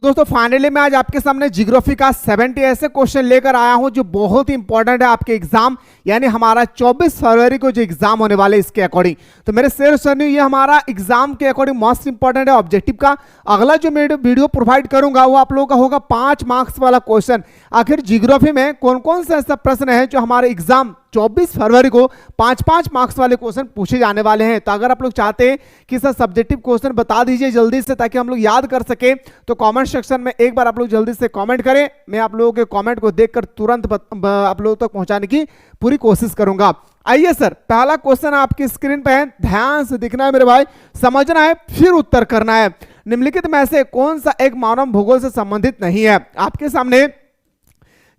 दोस्तों फाइनली मैं आज आपके सामने ज्योग्राफी का 70 ऐसे क्वेश्चन लेकर आया हूं जो बहुत ही इंपॉर्टेंट है आपके एग्जाम यानी हमारा 24 फरवरी को जो एग्जाम होने वाले इसके अकॉर्डिंग। तो मेरे शेर सुनिए, ये हमारा एग्जाम के अकॉर्डिंग मोस्ट इंपॉर्टेंट है ऑब्जेक्टिव का। अगला जो मैं वीडियो प्रोवाइड करूंगा वो आप लोगों का होगा 5 मार्क्स वाला क्वेश्चन। आखिर ज्योग्राफी में कौन कौन से ऐसा प्रश्न है जो हमारे एग्जाम 24 फरवरी को 5-5 मार्क्स वाले क्वेश्चन पूछे जाने वाले हैं। तो अगर आप लोग चाहते हैं कि सर सब्जेक्टिव क्वेश्चन बता दीजिए जल्दी से ताकि हम लोग याद कर सके, तो कमेंट सेक्शन में एक बार आप लोग जल्दी से कमेंट करें। मैं आप लोगों के कमेंट को देखकर तुरंत आप लोगों तक पहुंचाने की पूरी कोशिश करूंगा। आइए सर, पहला क्वेश्चन आपकी स्क्रीन पे है, ध्यान से दिखना है मेरे भाई, समझना है फिर उत्तर करना है। निम्नलिखित में से कौन सा एक मानव भूगोल से संबंधित नहीं है? आपके सामने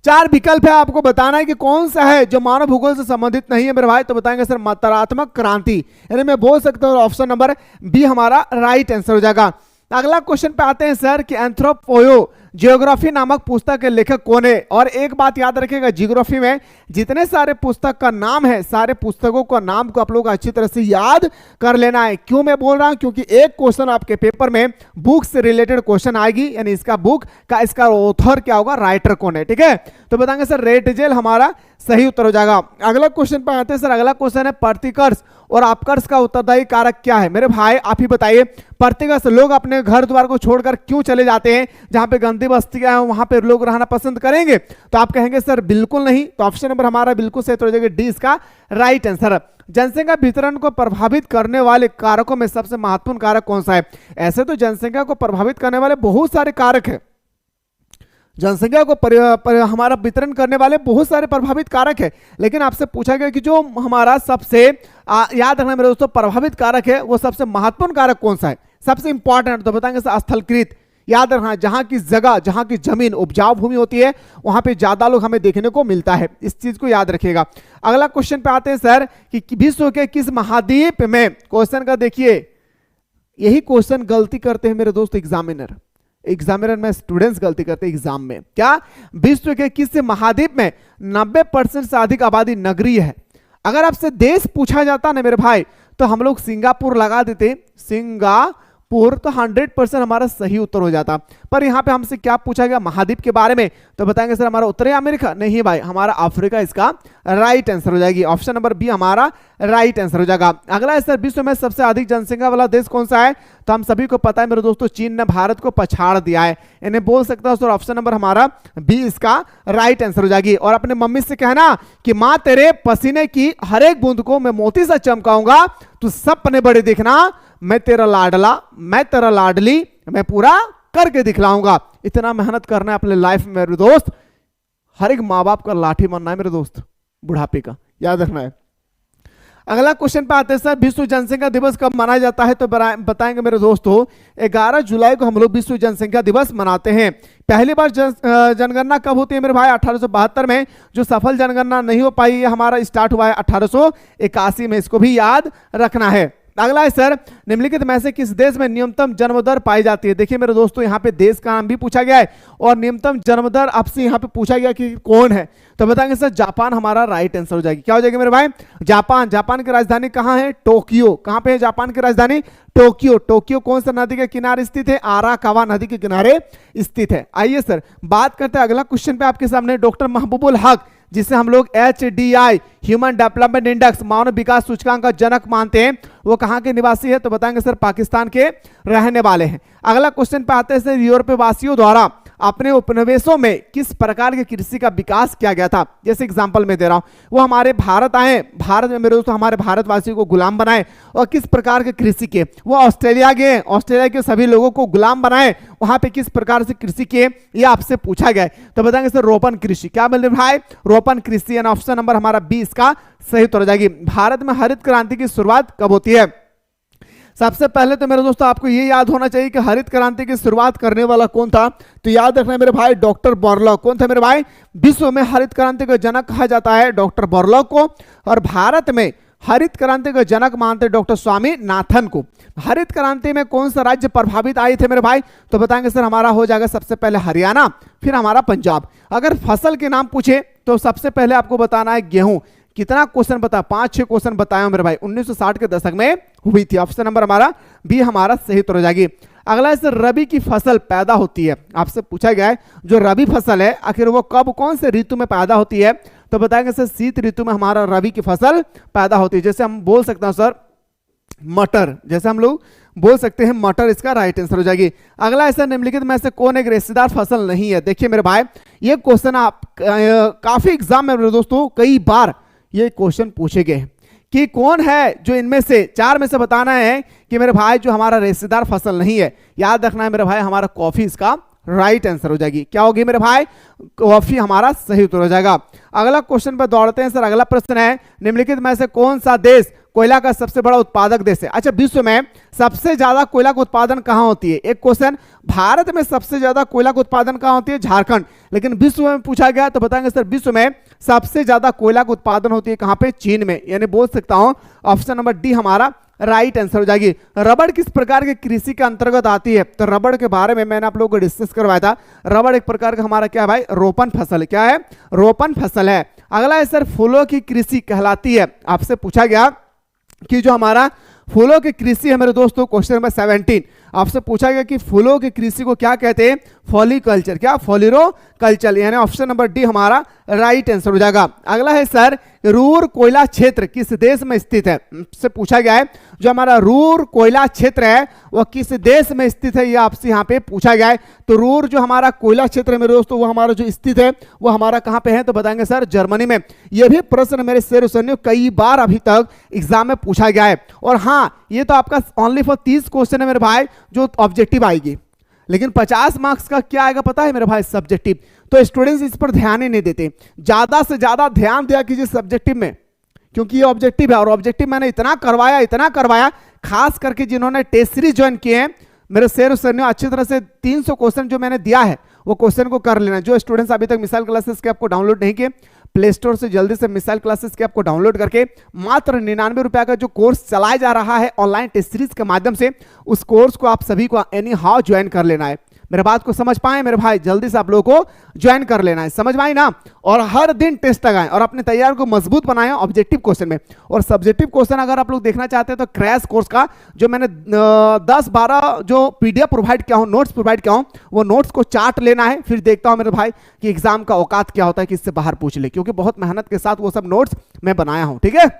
4 विकल्प है, आपको बताना है कि कौन सा है जो मानव भूगोल से संबंधित नहीं है मेरे भाई। तो बताएंगे सर मात्रात्मक क्रांति, यानी मैं बोल सकता हूं ऑप्शन नंबर बी हमारा राइट आंसर हो जाएगा। अगला क्वेश्चन पे आते हैं सर कि एंथ्रोपोयो ज्योग्राफी नामक पुस्तक के लेखक कौन है? और एक बात याद रखिएगा, ज्योग्राफी में जितने सारे पुस्तक का नाम है, सारे पुस्तकों का नाम को आप लोग अच्छी तरह से याद कर लेना है। क्यों मैं बोल रहा हूं? क्योंकि एक क्वेश्चन आपके पेपर में बुक से रिलेटेड क्वेश्चन आएगी, यानी इसका बुक का इसका ऑथर क्या होगा, राइटर कौन है, ठीक है। तो बताएंगे सर रेटजेल हमारा सही उत्तर हो जाएगा। अगला क्वेश्चन पे आते हैं सर, अगला क्वेश्चन है प्रतिकर्ष और अपकर्ष का उत्तरदायी कारक क्या है? मेरे भाई आप ही बताइए, प्रतिकर्ष लोग अपने घर द्वार को छोड़कर क्यों चले जाते हैं? जहां पे गंदी बस्तियां हैं वहां पे लोग रहना पसंद करेंगे? तो आप कहेंगे सर बिल्कुल नहीं। तो ऑप्शन नंबर हमारा बिल्कुल सही हो जाएगा, डी इसका राइट आंसर। जनसंख्या वितरण को प्रभावित करने वाले कारकों में सबसे महत्वपूर्ण कारक कौन सा है? ऐसे तो जनसंख्या को प्रभावित करने वाले बहुत सारे कारक है, जनसंख्या को हमारा वितरण करने वाले बहुत सारे प्रभावित कारक है, लेकिन आपसे पूछा गया कि जो हमारा सबसे याद रखना मेरे दोस्तों प्रभावित कारक है वो सबसे महत्वपूर्ण कारक कौन सा है, सबसे इंपॉर्टेंट? तो बताएंगे स्थलकृत। याद रखना जहां की जगह, जहां की जमीन उपजाऊ भूमि होती है वहां पे ज्यादा लोग हमें देखने को मिलता है, इस चीज को याद रखिएगा। अगला क्वेश्चन पे आते हैं सर कि विश्व के किस महाद्वीप में, क्वेश्चन का देखिए यही क्वेश्चन गलती करते हैं मेरे दोस्त एग्जामिनर में स्टूडेंट्स गलती करते हैं एग्जाम में। क्या विश्व के किस महाद्वीप में 90% से अधिक आबादी नगरीय है? अगर आपसे देश पूछा जाता ना मेरे भाई तो हम लोग सिंगापुर लगा देते, सिंगापुर, तो 100% हमारा सही उत्तर हो जाता। पर यहां पे हमसे क्या पूछा गया महाद्वीप के बारे में? तो बताएंगे सर हमारा उत्तरी अमेरिका, नहीं भाई हमारा अफ्रीका इसका राइट आंसर हो जाएगी। ऑप्शन नंबर बी हमारा राइट आंसर हो जाएगा। अगला है सर विश्व में सबसे अधिक जनसंख्या वाला देश कौन सा है? तो हम सभी को पता है मेरे दोस्तों चीन ने भारत को पछाड़ दिया है, इन्हें बोल सकता हूं सर ऑप्शन नंबर हमारा बी इसका राइट आंसर हो जाएगी। और अपने मम्मी से कहना कि मां तेरे पसीने की हर एक बूंद को मैं मोती से चमकाऊंगा, तू सपने बड़े देखना, मैं तेरा लाडला, मैं तेरा लाडली, मैं पूरा करके दिखलाऊंगा। इतना मेहनत करना है अपने लाइफ में मेरे दोस्त, हर एक माँ बाप का लाठी बनना है मेरे दोस्त बुढ़ापे का, याद रखना है। अगला क्वेश्चन पे आते हैं सर विश्व जनसंख्या दिवस कब मनाया जाता है? तो बताएंगे मेरे दोस्तों 11 जुलाई को हम लोग विश्व जनसंख्या दिवस मनाते हैं। पहली बार जनगणना कब होती है मेरे भाई? 1872 में। जो सफल जनगणना नहीं हो पाई है हमारा स्टार्ट हुआ है 1881 में, इसको भी याद रखना है। अगला है सर निम्नलिखित में से किस देश में न्यूनतम जन्म दर पाई जाती है? देखिए मेरे दोस्तों यहाँ पे देश का नाम भी पूछा गया है और न्यूनतम जन्म दर आपसे यहाँ पे पूछा गया कि कौन है? तो बताएंगे सर जापान हमारा राइट आंसर हो जाएगी। क्या हो जाएगी मेरे भाई? जापान। जापान की राजधानी कहाँ है? टोक्यो। कहाँ पे है जापान की राजधानी? टोक्यो। टोक्यो कौन सा नदी के किनारे स्थित है? आराकावा नदी के किनारे स्थित है। आइए सर बात करते हैं अगला क्वेश्चन पे आपके सामने। डॉक्टर महबूबुल हक, जिसे हम लोग HDI ह्यूमन डेवलपमेंट इंडेक्स मानव विकास सूचकांक का जनक मानते हैं, वो कहां के निवासी है? तो बताएंगे सर पाकिस्तान के रहने वाले हैं। अगला क्वेश्चन पे आते हैं सर यूरोपीय वासियों द्वारा अपने उपनिवेशों में किस प्रकार की कृषि का विकास किया गया था? जैसे एग्जांपल में दे रहा हूं, वो हमारे भारत आए, भारत में मेरे दोस्तों हमारे भारतवासियों को गुलाम बनाए और किस प्रकार के कृषि किए। वो ऑस्ट्रेलिया गए, ऑस्ट्रेलिया के सभी लोगों को गुलाम बनाए, वहां पे किस प्रकार से कृषि किए ये आपसे पूछा गया। तो बताएंगे सर रोपण कृषि। क्या बोल रहे भाई? रोपण कृषि। यानी ऑप्शन नंबर हमारा बी इसका सही उत्तर हो जाएगी। भारत में हरित क्रांति की शुरुआत कब होती है? सबसे पहले तो मेरे दोस्तों आपको ये याद होना चाहिए कि हरित क्रांति की शुरुआत करने वाला कौन था? तो याद रखना मेरे भाई डॉक्टर बोरलॉग। कौन था मेरे भाई? विश्व में हरित क्रांति का जनक कहा जाता है डॉक्टर बोरलॉग को, और भारत में हरित क्रांति का जनक मानते डॉक्टर स्वामीनाथन को। हरित क्रांति में कौन सा राज्य प्रभावित आए थे मेरे भाई? तो बताएंगे सर हमारा हो जाएगा सबसे पहले हरियाणा, फिर हमारा पंजाब। अगर फसल के नाम पूछे तो सबसे पहले आपको बताना है गेहूं। कितना क्वेश्चन बताया, 5-6 क्वेश्चन बताया मेरे भाई, 1960 के दशक में हुई थी। ऑप्शन नंबर हमारा बी हमारा सही उत्तर हो जाएगी। अगला है सर, रबी की फसल पैदा होती है, आपसे पूछा गया है जो रबी फसल है आखिर वो कब कौन से ऋतु में पैदा होती है, तो बताएंगे सर शीत ऋतु में हमारा रबी की फसल पैदा होती है। जैसे हम बोल सकते हैं सर मटर, जैसे हम लोग बोल सकते हैं मटर, इसका राइट आंसर हो जाएगी। अगला ऐसा निम्नलिखित में से कौन एक रेशेदार फसल नहीं है। देखिए मेरे भाई ये क्वेश्चन आप काफी एग्जाम में मेरे दोस्तों कई बार ये क्वेश्चन पूछे गए कि कौन है जो इनमें से 4 में से बताना है कि मेरे भाई जो हमारा रेशेदार फसल नहीं है। याद रखना है मेरे भाई हमारा कॉफी इसका राइट आंसर हो जाएगी। क्या होगी मेरे भाई, कॉफी हमारा सही उत्तर हो जाएगा। अगला क्वेश्चन पर दौड़ते हैं सर। अगला प्रश्न है निम्नलिखित में से कौन सा देश कोयला का सबसे बड़ा उत्पादक देश है। अच्छा, विश्व में सबसे ज्यादा कोयला का उत्पादन कहां होती है। एक क्वेश्चन, भारत में सबसे ज्यादा कोयला का उत्पादन कहां होती है, झारखंड। लेकिन विश्व में पूछा गया तो बताएंगे सर विश्व में सबसे ज्यादा कोयला का उत्पादन होती है कहां पे, चीन में। यानी बोल सकता हूं ऑप्शन नंबर डी हमारा राइट आंसर हो जाएगी। रबड़ किस प्रकार के कृषि के अंतर्गत आती है, तो रबड़ के बारे में मैंने आप लोगों को डिस्कस करवाया था। रबड़ एक प्रकार का हमारा क्या है भाई, रोपण फसल। क्या है, रोपण फसल है। अगला है सर, फूलों की कृषि कहलाती है। आपसे पूछा गया कि जो हमारा फूलों की कृषि है मेरे दोस्तों, क्वेश्चन नंबर 17 आपसे पूछा गया कि फूलों की कृषि को क्या कहते हैं, फॉलिकल्चर। क्या, फ्लोरिकल्चर। यानी ऑप्शन नंबर डी हमारा राइट आंसर हो जाएगा। अगला है सर, रूर कोयला क्षेत्र किस देश में स्थित है। से पूछा गया है जो हमारा रूर कोयला क्षेत्र है वह किस देश में स्थित है, ये आपसे यहाँ पे पूछा गया है। तो रूर जो हमारा कोयला क्षेत्र है मेरे दोस्तों वो हमारा जो स्थित है वो हमारा कहाँ पे है, तो बताएंगे सर जर्मनी में। यह भी प्रश्न मेरे शेर सुनियो कई बार अभी तक एग्जाम में पूछा गया है। और हाँ, ये तो आपका ओनली फॉर 30 क्वेश्चन है मेरे भाई जो ऑब्जेक्टिव आएगी, लेकिन 50 मार्क्स का क्या आएगा पता है मेरे भाई, सब्जेक्टिव। तो स्टूडेंट्स इस पर ध्यान ही नहीं देते। ज्यादा से ज्यादा ध्यान दिया कीजिए सब्जेक्टिव में, क्योंकि ये ऑब्जेक्टिव है। और ऑब्जेक्टिव मैंने इतना करवाया खास करके जिन्होंने टेस्ट सीरीज ज्वाइन किए हैं मेरे शेर सुनियो अच्छी तरह से 300 क्वेश्चन जो मैंने दिया है वो क्वेश्चन को कर लेना। जो स्टूडेंट्स अभी तक मिसाइल क्लासेस के आपको डाउनलोड नहीं किए, प्ले स्टोर से जल्दी से मिसाइल क्लासेस के आपको डाउनलोड करके मात्र 99 रुपया का जो कोर्स चलाया जा रहा है ऑनलाइन टेस्ट सीरीज के माध्यम से, उस कोर्स को आप सभी को एनी हाउ ज्वाइन कर लेना है। मेरे बात को समझ पाए मेरे भाई, जल्दी से आप लोगों को ज्वाइन कर लेना है, समझ में आई ना। और हर दिन टेस्ट लगाएं और अपने तैयार को मजबूत बनाएं ऑब्जेक्टिव क्वेश्चन में। और सब्जेक्टिव क्वेश्चन अगर आप लोग देखना चाहते हैं तो क्रैश कोर्स का जो मैंने 10-12 जो पीडीएफ प्रोवाइड किया हूं, नोट्स प्रोवाइड किया हूं, वो नोट्स को चार्ट लेना है। फिर देखता हूं मेरे भाई कि एग्जाम का औकात क्या होता है कि इससे बाहर पूछ ले, क्योंकि बहुत मेहनत के साथ वो सब नोट्स मैं बनाया हूं। ठीक है,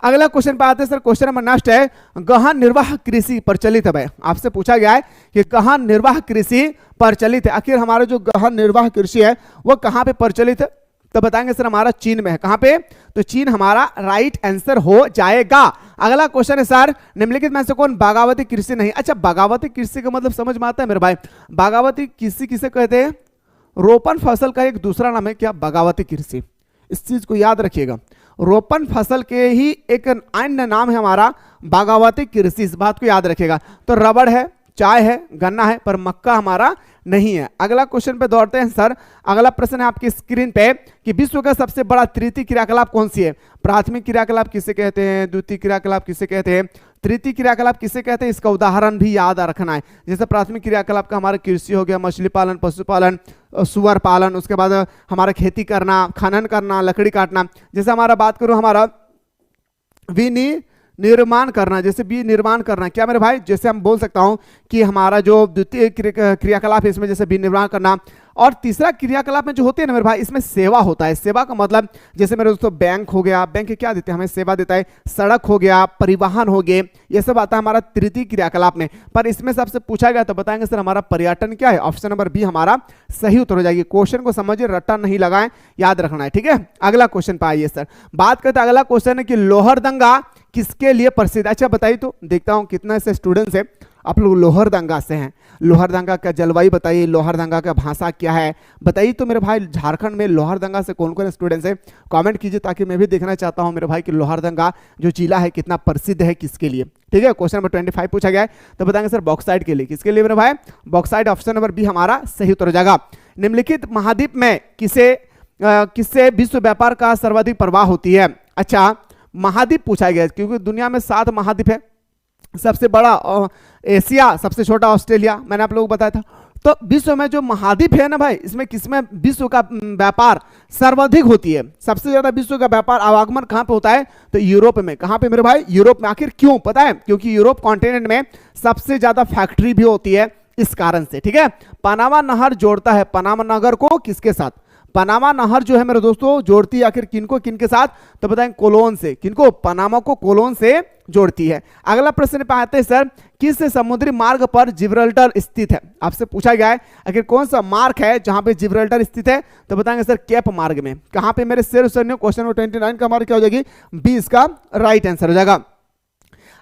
अगला क्वेश्चन पे आते हैं सर। क्वेश्चन नंबर नेक्स्ट है, गहन निर्वाह कृषि प्रचलित है। आपसे पूछा गया है कि गहन निर्वाह कृषि प्रचलित है, आखिर हमारा जो गहन निर्वाह कृषि है वो कहां पे प्रचलित है, तो बताएंगे सर हमारा चीन में है। कहां पे, तो चीन हमारा राइट आंसर हो जाएगा। अगला क्वेश्चन है सर, निम्नलिखित में से कौन बागावती कृषि नहीं। अच्छा, बागावती कृषि का मतलब समझ में आता है मेरे भाई। बागावती कृषि किसे कहते हैं, रोपण फसल का एक दूसरा नाम है क्या, बागावती कृषि। इस चीज को याद रखिएगा, रोपण फसल के ही एक अन्य नाम है हमारा बागावती कृषि, इस बात को याद रखिएगा। तो रबड़ है, चाय है, गन्ना है, पर मक्का हमारा नहीं है। अगला क्वेश्चन पे दौड़ते हैं सर। अगला प्रश्न है आपकी स्क्रीन पे कि विश्व का सबसे बड़ा तृतीय क्रियाकलाप कौन सी है। प्राथमिक क्रियाकलाप किसे कहते हैं, द्वितीय क्रियाकलाप किसे कहते हैं, तृतीय क्रियाकलाप किसे कहते हैं, इसका उदाहरण भी याद रखना है। जैसे प्राथमिक क्रियाकलाप का हमारा कृषि हो गया, मछली पालन, पशुपालन, सुअर पालन, उसके बाद हमारा खेती करना, खनन करना, लकड़ी काटना। जैसे हमारा बात करूं हमारा निर्माण करना, जैसे निर्माण करना क्या मेरे भाई, जैसे हम बोल सकता हूं कि हमारा जो द्वितीय क्रियाकलाप है इसमें जैसे निर्माण करना। और तीसरा क्रियाकलाप में जो होते हैं ना मेरे भाई, इसमें सेवा होता है। सेवा का मतलब जैसे मेरे दोस्तों बैंक हो गया, बैंक क्या देते हैं हमें, सेवा देता है। सड़क हो गया, परिवहन हो गए, ये सब आता है हमारा तृतीय क्रियाकलाप में। पर इसमें सबसे पूछा गया तो बताएंगे सर हमारा पर्यटन क्या है, ऑप्शन नंबर बी हमारा सही उत्तर हो जाएगी। क्वेश्चन को समझिए, रट्टा नहीं लगाएं, याद रखना है। ठीक है, अगला क्वेश्चन पे आइए सर। बात करते हैं, अगला क्वेश्चन है कि लोहरदंगा किसके लिए प्रसिद्ध। अच्छा बताइए तो, देखता हूं कितने से स्टूडेंट्स है आप लोग लोहरदंगा से हैं। लोहरदंगा का जलवायु बताइए, लोहरदंगा का भाषा क्या है बताइए तो मेरे भाई। झारखंड में लोहरदंगा से कौन कौन स्टूडेंट्स है कमेंट कीजिए, ताकि मैं भी देखना चाहता हूं मेरे भाई कि लोहरदंगा जो जिला है कितना प्रसिद्ध है, किसके लिए। ठीक है, क्वेश्चन नंबर 25 पूछा गया है तो बताएंगे सर बॉक्साइट के लिए। किसके लिए मेरे भाई, बॉक्साइट, ऑप्शन नंबर बी हमारा सही उत्तर हो जाएगा। निम्नलिखित महाद्वीप में किससे विश्व व्यापार का सर्वाधिक प्रवाह होती है। अच्छा, महाद्वीप पूछा गया क्योंकि दुनिया में 7 महाद्वीप है। सबसे बड़ा एशिया, सबसे छोटा ऑस्ट्रेलिया, मैंने आप लोगों को बताया था। तो विश्व में जो महाद्वीप है ना भाई, इसमें किसमें विश्व का व्यापार सर्वाधिक होती है? सबसे ज्यादा विश्व का व्यापार आवागमन कहां पे होता है? तो यूरोप में। कहां पे मेरे भाई? यूरोप में। आखिर क्यों पता है? क्योंकि यूरोप कॉन्टिनेंट में सबसे ज्यादा फैक्ट्री भी होती है इस कारण से, ठीक है। पनामा नहर जोड़ता है पनामा नगर को किसके साथ? पनामा नहर जो है मेरे दोस्तों जोड़ती है आखिर किनको किनके साथ? तो बताएं कोलोन से। किनको? पनामा को कोलोन से जोड़ती है। अगला प्रश्न पे आते हैं सर, किस समुद्री मार्ग पर जिब्राल्टर स्थित है? आपसे पूछा गया है आखिर कौन सा मार्ग है जहां पे जिब्राल्टर स्थित है? तो बताएंगे सर केप मार्ग में। कहां पे मेरे शेर सैनियों? क्वेश्चन नंबर 29 का मार्ग क्या हो जाएगी? 20 का राइट आंसर हो जाएगा।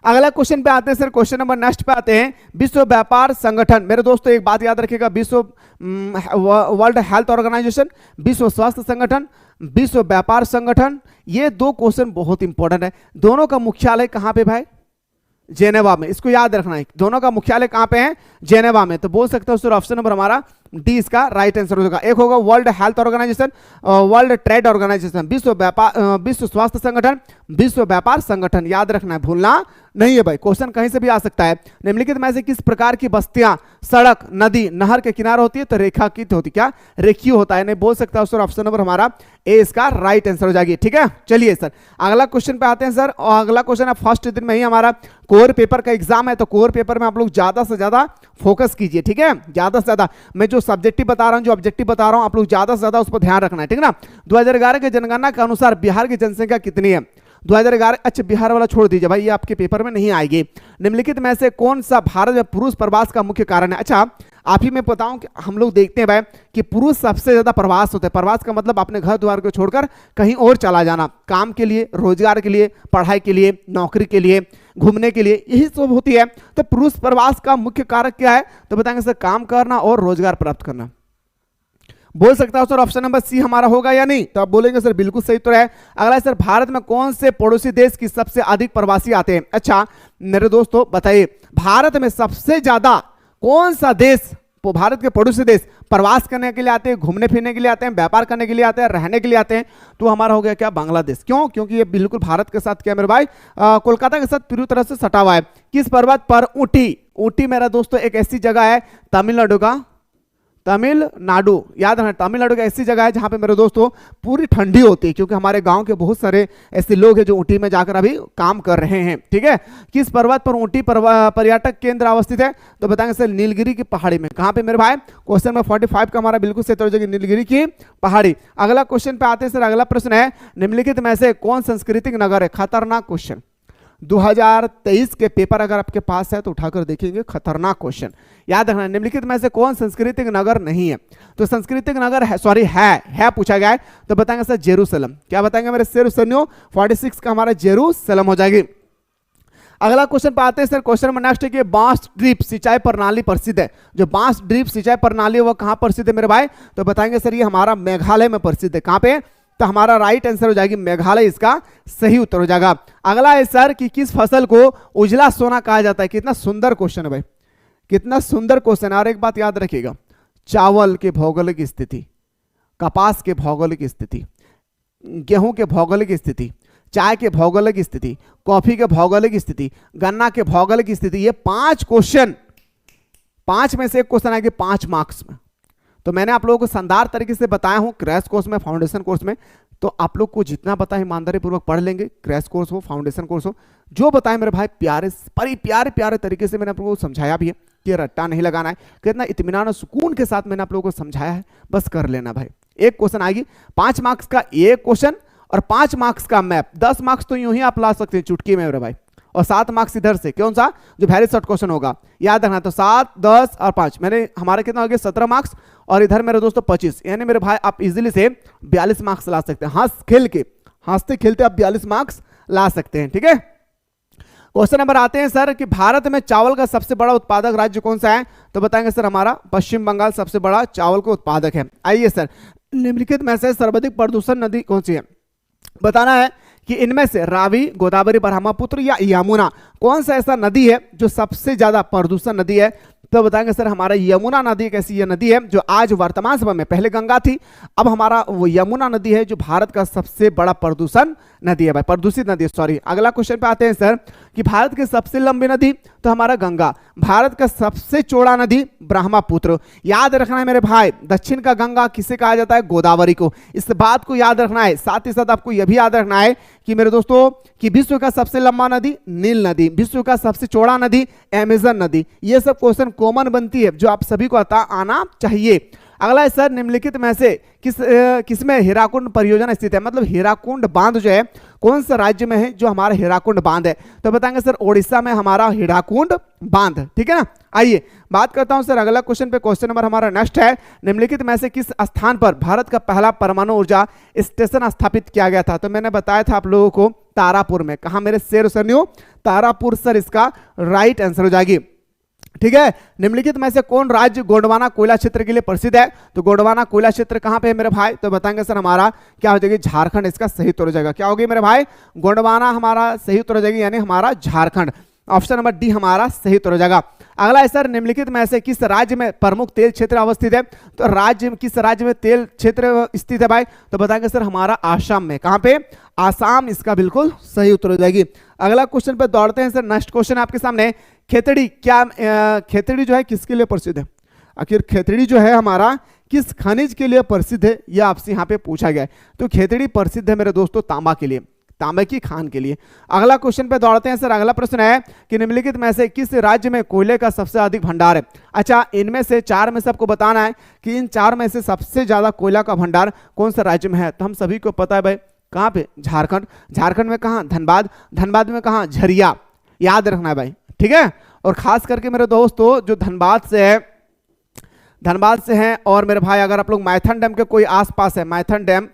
अगला क्वेश्चन पे आते हैं सर, क्वेश्चन नंबर नेक्स्ट पे आते हैं, विश्व व्यापार संगठन। मेरे दोस्तों एक बात याद रखिएगा, विश्व वर्ल्ड हेल्थ ऑर्गेनाइजेशन, विश्व स्वास्थ्य संगठन, विश्व व्यापार संगठन, ये दो क्वेश्चन बहुत इंपॉर्टेंट है। दोनों का मुख्यालय कहां पे भाई? जेनेवा में। इसको याद रखना है, दोनों का मुख्यालय कहां पे है? जेनेवा में। तो बोल सकते हो सर ऑप्शन नंबर हमारा डी इसका राइट आंसर होगा। एक होगा World Health Organization, World Trade Organization, विश्व व्यापार विश्व स्वास्थ्य संगठन, विश्व व्यापार संगठन। याद रखना है, भूलना नहीं है भाई, क्वेश्चन कहीं से भी आ सकता है। निम्नलिखित में से किस प्रकार की बस्तियां सड़क, नदी, नहर के किनारे होती है? तो रेखांकित होती। क्या? रेखीय होता है। नहीं बोल सकता सर ऑप्शन नंबर हमारा ए इसका राइट आंसर हो जाएगी, ठीक है। चलिए सर अगला क्वेश्चन पे आते हैं सर, और अगला क्वेश्चन है फर्स्ट दिन में ही हमारा कोर पेपर का एग्जाम है, तो कोर पेपर में आप लोग ज्यादा से ज्यादा फोकस कीजिए, ठीक है। ज्यादा से ज्यादा मैं जो सब्जेक्टिव बता रहा हूं, जो ऑब्जेक्टिव बता रहा हूं, आप लोग ज्यादा से ज्यादा उस पर ध्यान रखना है, ठीक है ना। 2011 के जनगणना के अनुसार बिहार की जनसंख्या कितनी है? 2011। अच्छा बिहार वाला छोड़ दीजिए भाई, ये आपके पेपर में नहीं आएगी। निम्नलिखित में से कौन सा भारत में पुरुष प्रवास का मुख्य कारण है? अच्छा आप ही मैं बताऊं कि हम लोग देखते हैं भाई कि पुरुष सबसे ज्यादा प्रवास होते हैं। प्रवास का मतलब अपने घर द्वार को छोड़कर कहीं और चला जाना, काम के लिए, रोजगार के लिए, पढ़ाई के लिए, नौकरी के लिए, घूमने के लिए, यही सब होती है। तो पुरुष प्रवास का मुख्य कारक क्या है? तो बताएंगे सर काम करना और रोजगार प्राप्त करना। बोल सकता हूं सर ऑप्शन नंबर सी हमारा होगा या नहीं? तो आप बोलेंगे सर बिल्कुल सही तो है। अगला सर भारत में कौन से पड़ोसी देश की सबसे अधिक प्रवासी आते हैं? अच्छा मेरे दोस्तों बताइए, भारत में सबसे ज्यादा कौन सा देश, भारत के पड़ोसी देश प्रवास करने के लिए आते हैं, घूमने फिरने के लिए आते हैं, व्यापार करने के लिए आते हैं, रहने के लिए आते हैं? तो हमारा हो गया क्या? बांग्लादेश। क्यों? क्योंकि ये बिल्कुल भारत के साथ क्या मेरे भाई, कोलकाता के साथ पूरी तरह से सटा हुआ है। किस पर्वत पर? ऊटी। ऊटी मेरा दोस्तों एक ऐसी जगह है तमिलनाडु का, तमिलनाडु याद रखना, तमिलनाडु की ऐसी जगह है जहां पे मेरे दोस्तों पूरी ठंडी होती है, क्योंकि हमारे गांव के बहुत सारे ऐसे लोग हैं जो ऊटी में जाकर अभी काम कर रहे हैं, ठीक है। किस पर्वत पर ऊटी पर्यटक केंद्र अवस्थित है? तो बताएंगे सर नीलगिरी की पहाड़ी में। कहां पे मेरे भाई? क्वेश्चन नंबर 45 का हमारा बिल्कुल सही हो जाएगी, नीलगिरी की पहाड़ी। अगला क्वेश्चन पे आते हैं सर, अगला प्रश्न है, निम्नलिखित में से कौन सांस्कृतिक नगर है? खतरनाक क्वेश्चन, 2023 के पेपर अगर आपके पास है तो उठाकर देखेंगे, खतरनाक क्वेश्चन। याद रखना, निम्नलिखित में से कौन सांस्कृतिक नगर नहीं है? तो सांस्कृतिक नगर है, सॉरी है पूछा गया है, तो बताएंगे सर जेरूसलम। क्या बताएंगे मेरे शेर सैनियों? 46 का हमारा जेरूसलम हो जाएगी। अगला क्वेश्चन पे आते हैं सर, क्वेश्चन नंबर नेक्स्ट है कि बांस ड्रिप सिंचाई प्रणाली प्रसिद्ध है। जो बांस ड्रिप सिंचाई प्रणाली है वो कहां प्रसिद्ध है मेरे भाई? तो बताएंगे सर ये हमारा मेघालय में प्रसिद्ध है। कहां पे? तो हमारा राइट आंसर हो जाएगी मेघालय, इसका सही उत्तर हो जाएगा। अगला है सर कि किस फसल को उजला सोना कहा जाता है? कितना सुंदर क्वेश्चन है भाई, कितना सुंदर क्वेश्चन है। और एक बात याद रखिएगा, चावल के भौगोलिक स्थिति, कपास के भौगोलिक स्थिति, गेहूं के भौगोलिक स्थिति, चाय के भौगोलिक स्थिति, कॉफी के भौगोलिक स्थिति, गन्ना के भौगोलिक स्थिति, ये 5 क्वेश्चन, 5 में से एक क्वेश्चन आएगा 5 मार्क्स में। तो मैंने आप लोगों को शानदार तरीके से बताया हूं, क्रैश कोर्स में, फाउंडेशन कोर्स में। तो आप लोग को जितना पता है ईमानदारी पूर्वक पढ़ लेंगे, क्रैश कोर्स हो, फाउंडेशन कोर्स हो, जो बताए मेरे भाई प्यारे प्यारे तरीके से मैंने आप लोगों को समझाया भी है कि रट्टा नहीं लगाना है, कितना इत्मीनान और सुकून के साथ मैंने आप लोगों को समझाया है, बस कर लेना भाई। एक क्वेश्चन आएगी 5 मार्क्स का, एक क्वेश्चन और 5 मार्क्स का मैप। 10 मार्क्स तो यूं ही आप ला सकते हैं चुटकी में मेरे भाई, और 7 मार्क्स इधर से, कौन सा? जो वेरी शॉर्ट क्वेश्चन होगा, याद रखना। तो 7, 10 और 5 मैंने हमारे कितना हो गया? 17 मार्क्स, और इधर मेरे दोस्तों 25, यानी मेरे भाई आप इजीली से 42 मार्क्स ला सकते हैं। हंसते खेलते आप 42 मार्क्स ला सकते हैं, ठीक है। क्वेश्चन नंबर आते हैं सर कि भारत में चावल का सबसे बड़ा उत्पादक राज्य कौन सा है? तो बताएंगे सर हमारा पश्चिम बंगाल सबसे बड़ा चावल का उत्पादक है। आइए सर, निम्नलिखित में से सर्वाधिक प्रदूषण नदी कौन सी है? बताना है कि इनमें से रावी, गोदावरी, ब्रह्मपुत्र या यमुना, कौन सा ऐसा नदी है जो सबसे ज्यादा प्रदूषण नदी है? तो बताएंगे सर हमारा यमुना नदी एक ऐसी ये नदी है जो आज वर्तमान समय में, पहले गंगा थी, अब हमारा वो यमुना नदी है जो भारत का सबसे बड़ा प्रदूषण नदी है भाई, प्रदूषित नदी है, सॉरी। अगला क्वेश्चन पे आते हैं सर कि भारत की सबसे लंबी नदी, तो हमारा गंगा। भारत का सबसे चौड़ा नदी ब्रह्मपुत्र। याद रखना है मेरे भाई, दक्षिण का गंगा किसे कहा जाता है? गोदावरी को। इस बात को याद रखना है। साथ ही साथ आपको यह भी याद रखना है कि मेरे दोस्तों कि विश्व का सबसे लंबा नदी नील नदी, विश्व का सबसे चौड़ा नदी अमेजन नदी। ये सब क्वेश्चन कॉमन बनती है जो आप सभी को आना चाहिए। अगला है सर, निम्नलिखित में से किसमें हीराकुंड परियोजना स्थित है? मतलब हीराकुंड बांध जो है कौन सा राज्य में है जो हमारा हीराकुंड बांध है? तो बताएंगे सर उड़ीसा में हमारा हीराकुंड बांध। ठीक है ना। आइए बात करता हूं सर अगला क्वेश्चन पे। क्वेश्चन नंबर हमारा नेक्स्ट है, निम्नलिखित में से किस स्थान पर भारत का पहला परमाणु ऊर्जा स्टेशन स्थापित किया गया था? तो मैंने बताया था आप लोगों को तारापुर में। कहा मेरे शेर सनियो? तारापुर सर इसका राइट आंसर हो जाएगी। ठीक है। निम्नलिखित में से कौन राज्य गोंडवाना कोयला क्षेत्र के लिए प्रसिद्ध है? तो गोंडवाना कोयला क्षेत्र कहां पे है मेरे भाई? तो बताएंगे सर हमारा क्या हो जाएगी? झारखंड इसका सही उत्तर हो जाएगा। क्या होगी मेरे भाई? गोंडवाना हमारा सही उत्तर हो जाएगी, यानी हमारा झारखंड। ऑप्शन नंबर डी हमारा सही उत्तर हो जाएगा। अगला है सर, निम्नलिखित में से किस राज्य में प्रमुख तेल क्षेत्र अवस्थित है? तो किस राज्य में तेल क्षेत्र स्थित है भाई? तो बताएंगे सर हमारा आसाम में। कहां पे? आसाम इसका बिल्कुल सही उत्तर हो जाएगी। अगला क्वेश्चन पे दौड़ते हैं सर। नेक्स्ट क्वेश्चन आपके सामने, खेतड़ी खेतड़ी जो है किसके लिए प्रसिद्ध है? आखिर खेतड़ी जो है हमारा किस खनिज के लिए प्रसिद्ध है, यह आपसे यहाँ पे पूछा गया है। तो खेतड़ी प्रसिद्ध है मेरे दोस्तों तांबा के लिए, तांबे की खान के लिए। अगला क्वेश्चन पे दौड़ते हैं सर। अगला प्रश्न है कि निम्नलिखित में से किस राज्य में कोयले का सबसे अधिक भंडार है? अच्छा, इनमें से चार में से आपको बताना है कि इन चार में से सबसे ज्यादा कोयला का भंडार कौन सा राज्य में है? तो हम सभी को पता है भाई, कहां पे? झारखंड। झारखंड में कहां? धनबाद। धनबाद में कहां? झरिया। याद रखना है भाई। ठीक है। और खास करके मेरे दोस्तों जो धनबाद से है और मेरे भाई अगर आप लोग मैथन डैम के कोई आसपास है, मैथन डैम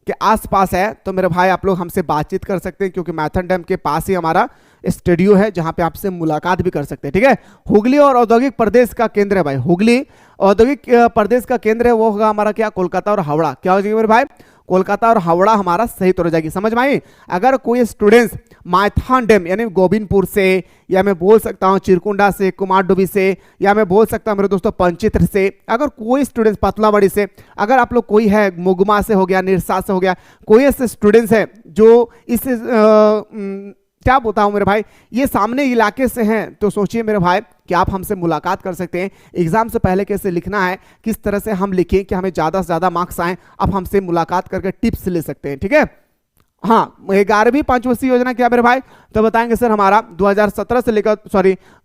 के आसपास है, तो मेरे भाई आप लोग हमसे बातचीत कर सकते हैं, क्योंकि मैथन डैम के पास ही हमारा स्टूडियो है जहां पे आपसे मुलाकात भी कर सकते हैं। ठीक है। हुगली और औद्योगिक प्रदेश का केंद्र है भाई, हुगली औद्योगिक प्रदेश का केंद्र है, वो होगा हमारा क्या? कोलकाता और हावड़ा। क्या हो जाएगी मेरे भाई? कोलकाता और हावड़ा हमारा सही उत्तर हो जाएगी। समझ में आई? अगर कोई स्टूडेंट्स माइथन डैम यानी गोविंदपुर से, या मैं बोल सकता हूं चिरकुंडा से, कुमारडुबी से, या मैं बोल सकता हूं मेरे दोस्तों पंचित्र से, अगर कोई स्टूडेंट्स पतलाबड़ी से, अगर आप लोग कोई है मुगमा से हो गया, निरसा से हो गया, कोई ऐसे स्टूडेंट्स है जो इस क्या बताऊं मेरे भाई, ये सामने इलाके से हैं, तो सोचिए मेरे भाई कि आप हमसे मुलाकात कर सकते हैं। एग्जाम से पहले कैसे लिखना है, किस तरह से हम लिखें कि हमें ज़्यादा से ज़्यादा मार्क्स आए, आप हमसे मुलाकात करके टिप्स ले सकते हैं। ठीक है। हाँ, 11वीं पंचवर्षीय योजना क्या मेरे भाई? तो बताएंगे सर हमारा 2017 से लेकर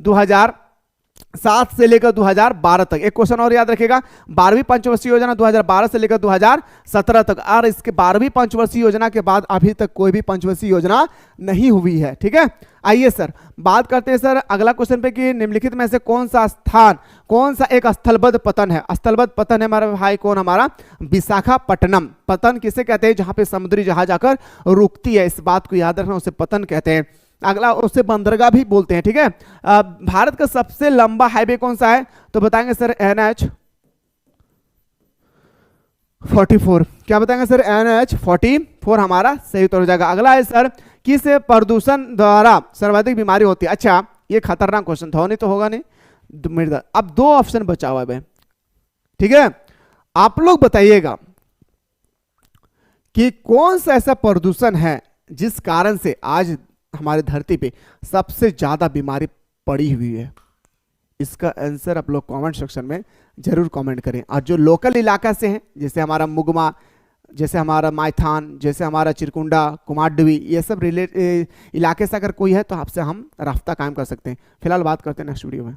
2007 से लेकर 2012 तक। एक क्वेश्चन और याद रखिएगा, 12वीं पंचवर्षीय योजना 2012 से लेकर 2017 तक। और इसके 12वीं पंचवर्षीय योजना के बाद अभी तक कोई भी पंचवर्षीय योजना नहीं हुई है। ठीक है। आइए सर बात करते हैं सर अगला क्वेश्चन पे कि निम्नलिखित में से कौन सा एक स्थलबद्ध पतन है? स्थलबद्ध पतन है हमारे भाई कौन? हमारा विशाखापट्टनम। पतन किसे कहते हैं? जहां पे समुद्री जहाज आकर रुकती है, इस बात को याद रखना, उसे पतन कहते हैं। अगला उसे बंदरगाह भी बोलते हैं। ठीक है। भारत का सबसे लंबा हाईवे कौन सा है? तो बताएंगे सर NH44। क्या बताएंगे सर? NH44 हमारा सही उत्तर हो जाएगा। अगला है सर, किस प्रदूषण द्वारा सर्वाधिक बीमारी होती है? अच्छा, ये खतरनाक क्वेश्चन था, नहीं तो होगा नहीं। अब 2 ऑप्शन बचा हुआ है भाई। ठीक है। आप लोग बताइएगा कि कौन सा ऐसा प्रदूषण है जिस कारण से आज हमारी धरती पे सबसे ज्यादा बीमारी पड़ी हुई है। इसका आंसर आप लोग कमेंट सेक्शन में जरूर कमेंट करें। और जो लोकल इलाका से हैं, जैसे हमारा मुगमा, जैसे हमारा माइथान, जैसे हमारा चिरकुंडा, कुमारडुबी, ये सब इलाके से अगर कोई है तो आपसे हम रास्ता कायम कर सकते हैं। फिलहाल बात करते हैं नेक्स्ट वीडियो में।